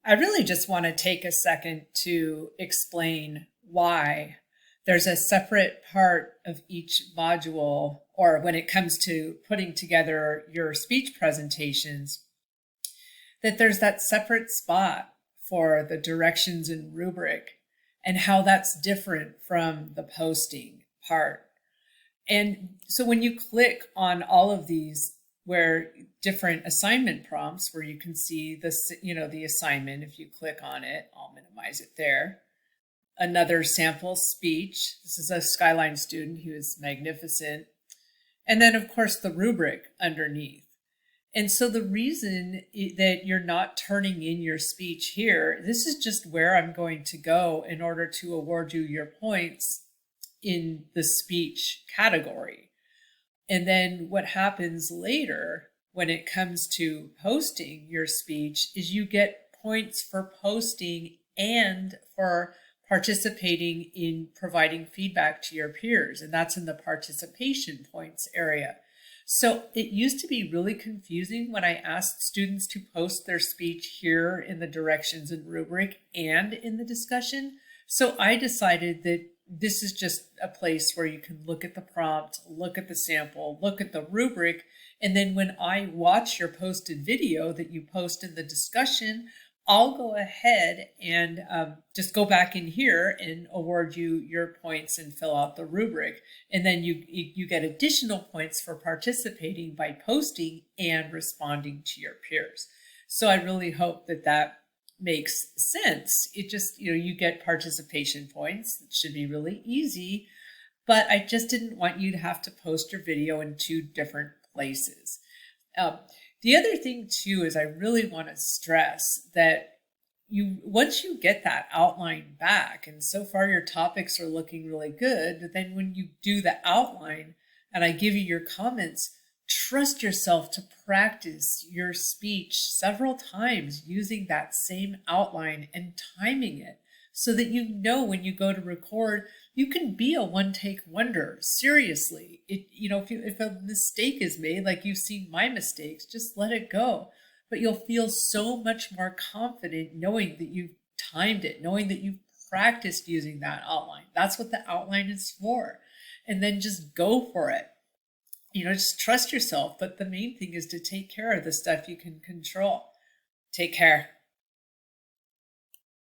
I really just want to take a second to explain why there's a separate part of each module, or when it comes to putting together your speech presentations, that there's that separate spot for the directions and rubric and how that's different from the posting part. And so when you click on all of these where different assignment prompts where you can see the assignment, if you click on it, I'll minimize it there. Another sample speech. This is a Skyline student who is magnificent. And then of course the rubric underneath. And so the reason that you're not turning in your speech here, this is just where I'm going to go in order to award you your points in the speech category. And then what happens later when it comes to posting your speech is you get points for posting and for participating in providing feedback to your peers. And that's in the participation points area. So it used to be really confusing when I asked students to post their speech here in the directions and rubric and in the discussion. So I decided that this is just a place where you can look at the prompt, look at the sample, look at the rubric, and then when I watch your posted video that you post in the discussion, I'll go ahead and just go back in here and award you your points and fill out the rubric. And then you get additional points for participating by posting and responding to your peers. So I really hope that that makes sense. It just, you get participation points. It should be really easy, but I just didn't want you to have to post your video in two different places. The other thing too is I really want to stress that once you get that outline back, and so far your topics are looking really good, but then when you do the outline and I give you your comments, trust yourself to practice your speech several times using that same outline and timing it so that when you go to record, you can be a one-take wonder. Seriously, if a mistake is made, like you've seen my mistakes, just let it go. But you'll feel so much more confident knowing that you've timed it, knowing that you've practiced using that outline. That's what the outline is for. And then just go for it. Just trust yourself. But the main thing is to take care of the stuff you can control. Take care.